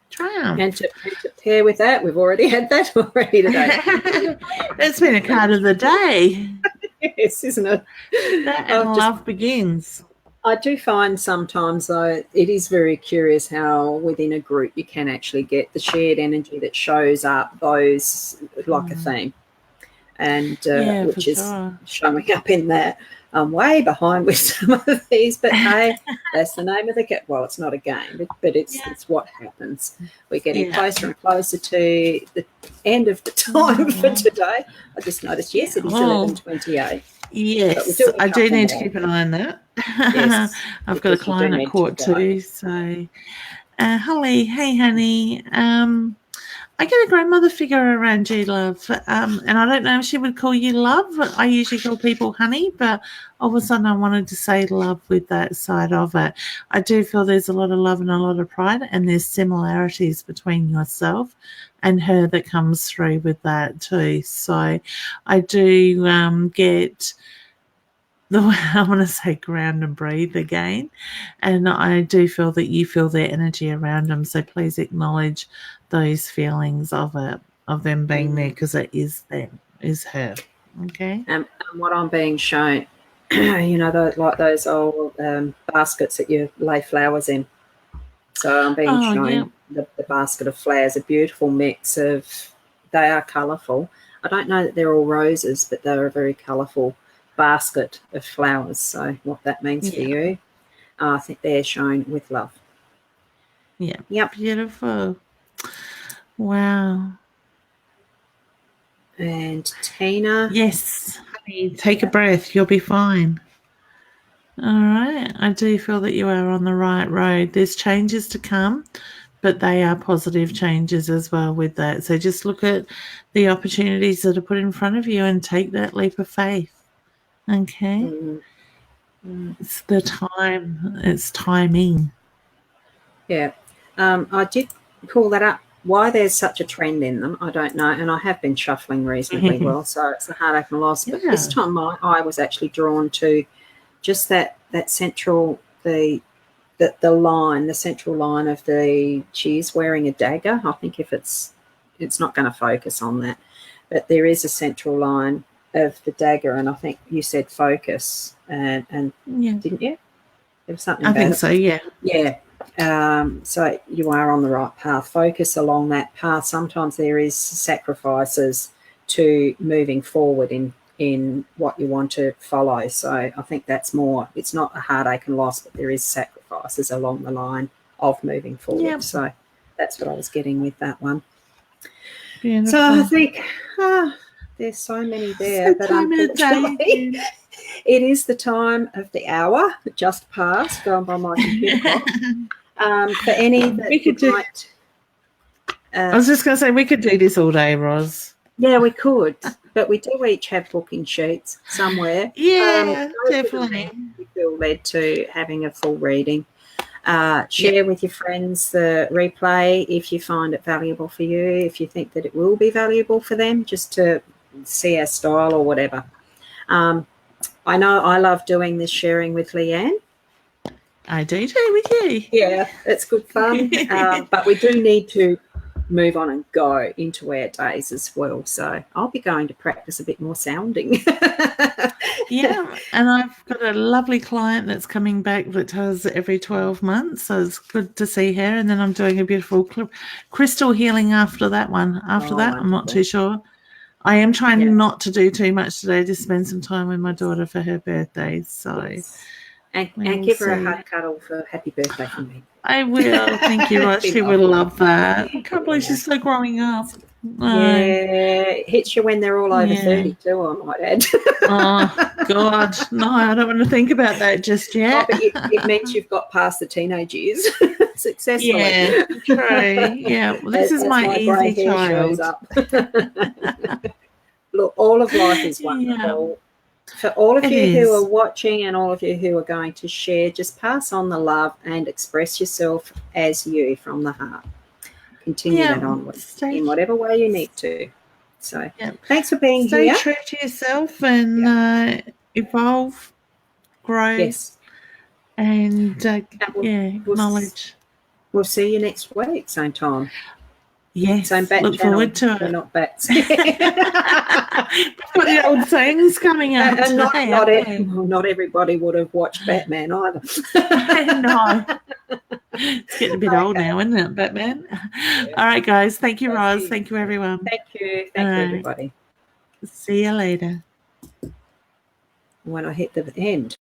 Triumph. And to pair with that, we've already had that already today. That's been a card of the day. Yes, isn't it? That and love begins. I do find sometimes, though, it is very curious how within a group you can actually get the shared energy that shows up those like a theme, and which is showing up in that. I'm way behind with some of these, but hey, that's the name of the game. Well, it's not a game, but it's what happens. We're getting closer and closer to the end of the time for today. I just noticed, yes, it is 11:28. Yes, I do need to keep an eye on that. Yes, I've got a client at court too. So, Holly, hey, honey. I get a grandmother figure around you, love. And I don't know if she would call you love. I usually call people honey, but all of a sudden I wanted to say love with that side of it. I do feel there's a lot of love and a lot of pride, and there's similarities between yourself and her that comes through with that too. So I do get I want to say ground and breathe again. And I do feel that you feel their energy around them. So please acknowledge those feelings of them being there, because it is them, is her. Okay. And what I'm being shown, like those old baskets that you lay flowers in. So I'm being shown the basket of flowers, a beautiful mix of, they are colourful. I don't know that they're all roses, but they're a very colourful basket of flowers. So what that means for you, I think they're shown with love. Yeah. Yep. Beautiful. Wow. And Tina. Yes. Honey, take a breath. You'll be fine. All right. I do feel that you are on the right road. There's changes to come, but they are positive changes as well with that. So just look at the opportunities that are put in front of you and take that leap of faith. Okay. It's the time. It's timing. Yeah. I did pull that up. Why there's such a trend in them, I don't know. And I have been shuffling reasonably well. So it's the heartache and loss. But this time my eye was actually drawn to just that central, the line, the central line of she's wearing a dagger. I think if it's not going to focus on that, but there is a central line of the dagger, and I think you said focus, and didn't you? There was something. I think so. Yeah. Yeah. So you are on the right path. Focus along that path. Sometimes there is sacrifices to moving forward in what you want to follow. So I think that's more, it's not a heartache and loss, but there is sacrifices along the line of moving forward. Yep. So that's what I was getting with that one. Beautiful. So I think there's so many there, but unfortunately it is the time of the hour, just passed, going by my computer clock. For any that we could might, I was just going to say, we could do this all day, Roz. Yeah, we could, but we do each have booking sheets somewhere. Yeah, definitely. You feel led to having a full reading. Share with your friends the replay if you find it valuable for you, if you think that it will be valuable for them, just to see our style or whatever. I know I love doing this sharing with Leanne. I do too with you. Yeah, it's good fun. But we do need to move on and go into our days as well. So I'll be going to practice a bit more sounding. Yeah, and I've got a lovely client that's coming back that does every 12 months. So it's good to see her. And then I'm doing a beautiful crystal healing after that one. After that, wonderful. I'm not too sure. I am trying not to do too much today, to spend some time with my daughter for her birthday. So, yes. And give her a hug cuddle for happy birthday from me. I will. Thank you, Roz. She will love that. I can't believe she's still growing up. Yeah, it hits you when they're all over 30 too, I might add. Oh, God. No, I don't want to think about that just yet. Oh, but it means you've got past the teenage years successfully. Yeah, true. Yeah, well, this is my easy child. Look, all of life is wonderful. Yeah. For all of you who are watching and all of you who are going to share, just pass on the love and express yourself as you from the heart. Continue that onwards in whatever way you need to. So thanks for being here. Stay true to yourself and evolve, grow, and acknowledge. We'll see you next week, same time. Yes, same back look channel. Forward to it. We're not bats. Got the old sayings coming out. And not everybody would have watched Batman either. No. It's getting a bit old now, isn't it, Batman? All right, guys. Thank you, Roz. Thank you, everyone. Thank you. Thank you, everybody. See you later. When I hit the end.